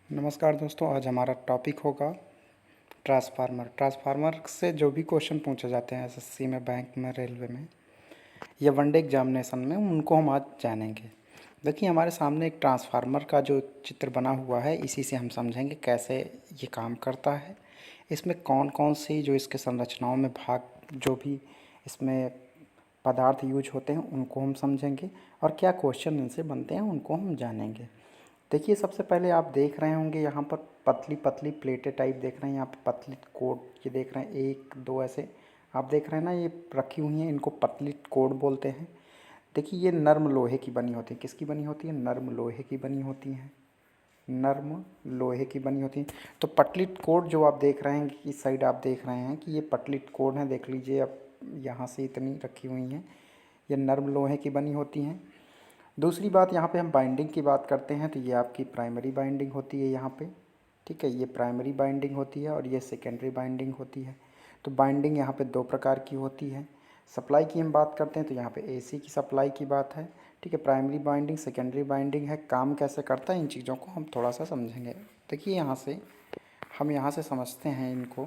नमस्कार दोस्तों, आज हमारा टॉपिक होगा ट्रांसफार्मर। ट्रांसफार्मर से जो भी क्वेश्चन पूछे जाते हैं एसएससी में, बैंक में, रेलवे में या वनडे एग्जामिनेशन में, उनको हम आज जानेंगे। देखिए, हमारे सामने एक ट्रांसफार्मर का जो चित्र बना हुआ है, इसी से हम समझेंगे कैसे ये काम करता है। इसमें कौन कौन सी जो इसके संरचनाओं में भाग जो भी इसमें पदार्थ यूज होते हैं उनको हम समझेंगे, और क्या क्वेश्चन इनसे बनते हैं उनको हम जानेंगे। देखिए, सबसे पहले आप देख रहे होंगे यहाँ पर पतली पतली प्लेटें टाइप देख रहे हैं। यहाँ पर पतली कोड ये देख रहे हैं, एक दो ऐसे आप देख रहे हैं ना, ये रखी हुई हैं, इनको पतली कोड बोलते हैं। देखिए, ये नर्म लोहे की बनी होती है। किसकी बनी होती है? नर्म लोहे की बनी होती हैं। नर्म लोहे की बनी होती हैं। तो पतली कोड जो आप देख रहे हैं, इस साइड आप देख रहे हैं कि ये पतली कोड है। देख लीजिए, अब यहाँ से इतनी रखी हुई हैं, ये नर्म लोहे की बनी होती हैं। दूसरी बात, यहाँ पे हम बाइंडिंग की बात करते हैं तो ये आपकी प्राइमरी बाइंडिंग होती है यहाँ पे। ठीक है, ये प्राइमरी बाइंडिंग होती है और ये सेकेंडरी बाइंडिंग होती है। तो बाइंडिंग यहाँ पे दो प्रकार की होती है। सप्लाई की हम बात करते हैं तो यहाँ पे एसी की सप्लाई की बात है। ठीक है, प्राइमरी बाइंडिंग, सेकेंडरी बाइंडिंग है। काम कैसे करता है, इन चीज़ों को हम थोड़ा सा समझेंगे। देखिए, हम यहाँ से समझते हैं इनको।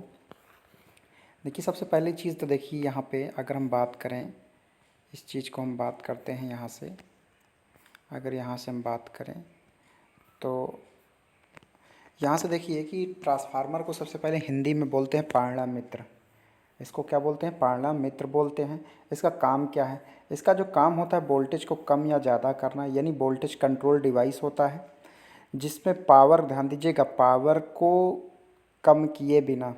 देखिए, सबसे पहली चीज़ तो देखिए, यहाँ पे अगर हम बात करें, इस चीज़ को हम बात करते हैं यहाँ से। अगर यहाँ से हम बात करें तो यहाँ से देखिए कि ट्रांसफार्मर को सबसे पहले हिंदी में बोलते हैं पारणा मित्र। इसको क्या बोलते हैं? पारणा मित्र बोलते हैं। इसका काम क्या है? इसका जो काम होता है, वोल्टेज को कम या ज़्यादा करना, यानी वोल्टेज कंट्रोल डिवाइस होता है, जिसमें पावर, ध्यान दीजिएगा, पावर को कम किए बिना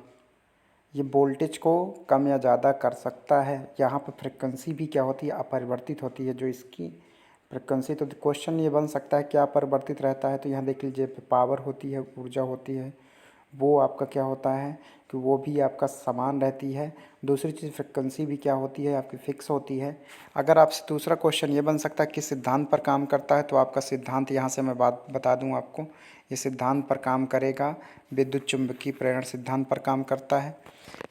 ये वोल्टेज को कम या ज़्यादा कर सकता है। यहाँ पर फ्रिक्वेंसी भी क्या होती है? अपरिवर्तित होती है। जो इसकी फ्रिक्वेंसी, तो क्वेश्चन ये बन सकता है क्या परिवर्तित रहता है? तो यहाँ देख लीजिए, पावर होती है, ऊर्जा होती है, वो आपका क्या होता है कि वो भी आपका समान रहती है। दूसरी चीज़, फ्रिक्वेंसी भी क्या होती है? आपकी फिक्स होती है। अगर आपसे दूसरा क्वेश्चन ये बन सकता है किस सिद्धांत पर काम करता है, तो आपका सिद्धांत यहाँ से मैं बात बता दूँ आपको। ये सिद्धांत पर काम करेगा, विद्युत चुम्बकीय प्रेरण सिद्धांत पर काम करता है।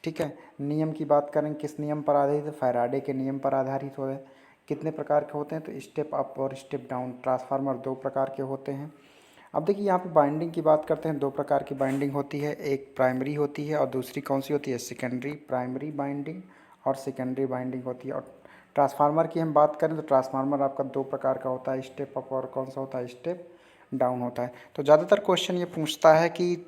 ठीक है, नियम की बात करें, किस नियम पर आधारित है? फैराडे के नियम पर आधारित हो है। कितने प्रकार के होते हैं? तो स्टेप अप और स्टेप डाउन ट्रांसफार्मर दो प्रकार के होते हैं। अब देखिए, यहाँ पे बाइंडिंग की बात करते हैं। दो प्रकार की बाइंडिंग होती है, एक प्राइमरी होती है और दूसरी कौन सी होती है? सेकेंडरी। प्राइमरी बाइंडिंग और सेकेंडरी बाइंडिंग होती है। और ट्रांसफार्मर की हम बात करें तो ट्रांसफार्मर आपका दो प्रकार का होता है, स्टेप अप और कौन सा होता है? स्टेप डाउन होता है। तो ज़्यादातर क्वेश्चन ये पूछता है कि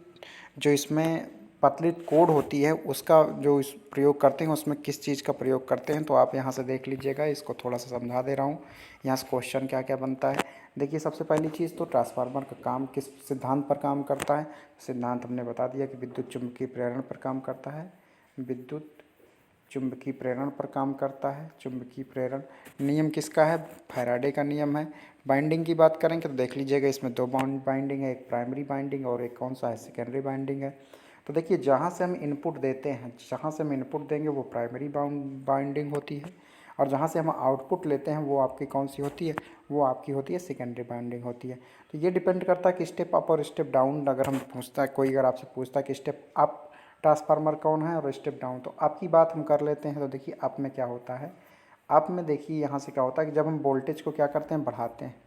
जो इसमें पतली कोड होती है उसका जो इस प्रयोग करते हैं उसमें किस चीज़ का प्रयोग करते हैं। तो आप यहाँ से देख लीजिएगा, इसको थोड़ा सा समझा दे रहा हूँ। यहाँ से क्वेश्चन क्या क्या बनता है। देखिए, सबसे पहली चीज़ तो ट्रांसफार्मर का काम किस सिद्धांत पर काम करता है। सिद्धांत हमने बता दिया कि विद्युत चुम्बकीय प्रेरण पर काम करता है। विद्युत चुंबकीय प्रेरण पर काम करता है। चुंबकीय प्रेरण नियम किसका है? फैराडे का नियम है। बाइंडिंग की बात करेंगे तो देख लीजिएगा, इसमें दो बाइंडिंग है, एक प्राइमरी बाइंडिंग और एक कौन सा है? सेकेंडरी बाइंडिंग है। तो देखिए, जहाँ से हम इनपुट देते हैं, जहाँ से हम इनपुट देंगे वो प्राइमरी बाइंडिंग होती है, और जहाँ से हम आउटपुट लेते हैं वो आपकी कौन सी होती है? वो आपकी होती है सेकेंडरी बाइंडिंग होती है। तो ये डिपेंड करता है कि स्टेप अप और स्टेप डाउन, अगर हम पूछता है कोई, अगर आपसे पूछता है कि स्टेप अप ट्रांसफार्मर कौन है और स्टेप डाउन, तो आपकी बात हम कर लेते हैं। तो देखिए, अप में क्या होता है? अप में देखिए यहाँ से क्या होता है कि जब हम वोल्टेज को क्या करते हैं? बढ़ाते हैं।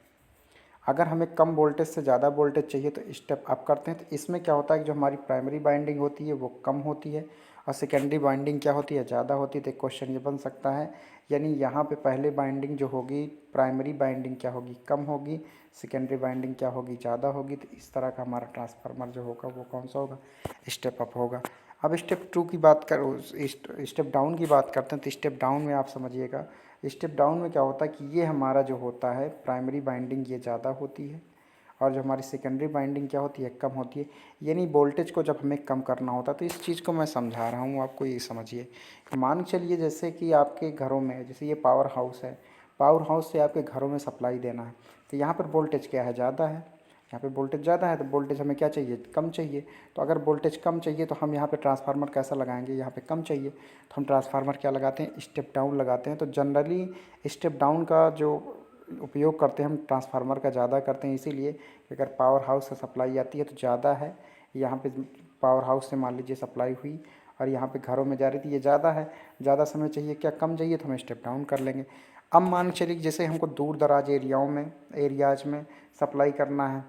अगर हमें कम वोल्टेज से ज़्यादा वोल्टेज चाहिए तो स्टेप अप करते हैं। तो इसमें क्या होता है कि जो हमारी प्राइमरी बाइंडिंग होती है वो कम होती है और सेकेंडरी बाइंडिंग क्या होती है? ज़्यादा होती है। तो एक क्वेश्चन ये बन सकता है, यानी यहाँ पे पहले बाइंडिंग जो होगी, प्राइमरी बाइंडिंग क्या होगी? कम होगी। सेकेंडरी बाइंडिंग क्या होगी? ज़्यादा होगी। तो इस तरह का हमारा ट्रांसफार्मर जो होगा वो कौन सा होगा? स्टेप अप होगा। अब स्टेप टू की बात कर, स्टेप डाउन की बात करते हैं। तो स्टेप डाउन में आप समझिएगा, स्टेप डाउन में क्या होता है कि ये हमारा जो होता है प्राइमरी बाइंडिंग ये ज़्यादा होती है और जो हमारी सेकेंडरी बाइंडिंग क्या होती है? कम होती है। यानी वोल्टेज को जब हमें कम करना होता है, तो इस चीज़ को मैं समझा रहा हूँ आपको, ये समझिए। मान चलिए जैसे कि आपके घरों में, जैसे ये पावर हाउस है, पावर हाउस से आपके घरों में सप्लाई देना है, तो यहाँ पर वोल्टेज क्या है? ज़्यादा है। यहाँ पे वोल्टेज ज़्यादा है तो वोल्टेज हमें क्या चाहिए? कम चाहिए। तो अगर वोल्टेज कम चाहिए तो हम यहाँ पे ट्रांसफार्मर कैसा लगाएंगे? यहाँ पे कम चाहिए तो हम ट्रांसफार्मर क्या लगाते हैं? स्टेप डाउन लगाते हैं। तो जनरली स्टेप डाउन का जो उपयोग करते हैं हम ट्रांसफार्मर का ज़्यादा करते हैं, इसीलिए कि अगर पावर हाउस से सप्लाई आती है तो ज़्यादा है। यहाँ पे पावर हाउस से मान लीजिए सप्लाई हुई और यहाँ पे घरों में जा रही थी, ये ज़्यादा है, ज़्यादा समय चाहिए, क्या कम चाहिए? तो हम स्टेप डाउन कर लेंगे। अब मान चलिए जैसे हमको दूर दराज एरियाज़ में सप्लाई करना है,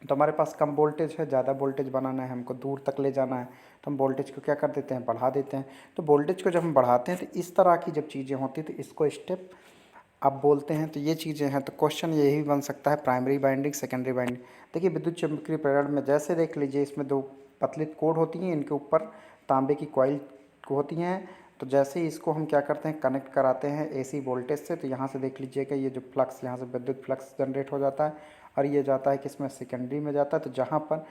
तो हमारे पास कम वोल्टेज है, ज़्यादा वोल्टेज बनाना है, हमको दूर तक ले जाना है, तो हम वोल्टेज को क्या कर देते हैं, बढ़ा देते हैं। तो वोल्टेज को जब हम बढ़ाते हैं तो इस तरह की जब चीज़ें होती हैं तो इसको स्टेप आप बोलते हैं। तो ये चीज़ें हैं, तो क्वेश्चन यही बन सकता है, प्राइमरी बाइंडिंग, सेकेंडरी बाइंडिंग। देखिए विद्युत चुम्बकीय प्रेरण में जैसे देख लीजिए, इसमें दो पतली कोड होती हैं, इनके ऊपर तांबे की कॉइल होती हैं। तो जैसे ही इसको हम क्या करते हैं, कनेक्ट कराते हैं एसी वोल्टेज से, तो यहाँ से देख लीजिएगा ये जो फ्लक्स, यहाँ से विद्युत फ्लक्स जनरेट हो जाता है और ये जाता है किसमें, सेकेंडरी में जाता है। तो जहाँ पर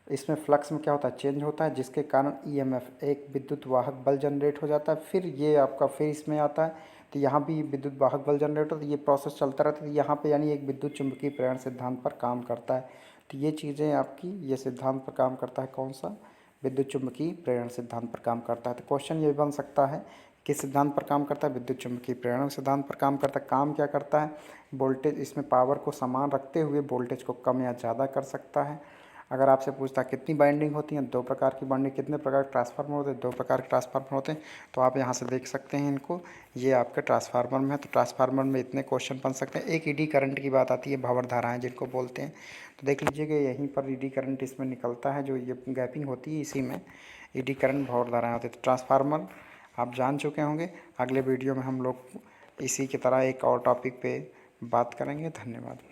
इसमें फ्लक्स में क्या होता है, चेंज होता है, जिसके कारण ईएमएफ एक विद्युत वाहक बल जनरेट हो जाता है। फिर ये आपका फिर इसमें आता है, तो यहाँ भी विद्युत वाहक बल जनरेट होता है। ये प्रोसेस चलता रहता है। तो यहाँ पे यानी एक विद्युत चुम्बकीय प्रेरण सिद्धांत पर काम करता है। तो ये चीज़ें आपकी, ये सिद्धांत पर काम करता है, कौन सा, विद्युत चुम्बकीय प्रेरण सिद्धांत पर काम करता है। तो क्वेश्चन ये बन सकता है, किस सिद्धांत पर काम करता है, विद्युत चुम्बकीय प्रेरण सिद्धांत पर काम करता है। काम क्या करता है, वोल्टेज, इसमें पावर को समान रखते हुए वोल्टेज को कम या ज़्यादा कर सकता है। अगर आपसे पूछता है कितनी बाइंडिंग होती हैं, दो प्रकार की बाइंडिंग, कितने प्रकार के ट्रांसफार्मर होते हैं, दो प्रकार के ट्रांसफार्मर होते हैं। तो आप यहाँ से देख सकते हैं इनको, ये आपके ट्रांसफार्मर में है। तो ट्रांसफार्मर में इतने क्वेश्चन बन सकते हैं। एक ईडी करंट की बात आती है, भंवर धाराएं जिनको बोलते हैं। तो देख लीजिएगा यहीं पर ईडी करंट इसमें निकलता है, जो ये गैपिंग होती है इसी में ईडी करंट, भंवर धाराएं होती है। तो ट्रांसफार्मर आप जान चुके होंगे। अगले वीडियो में हम लोग इसी की तरह एक और टॉपिक पे बात करेंगे। धन्यवाद।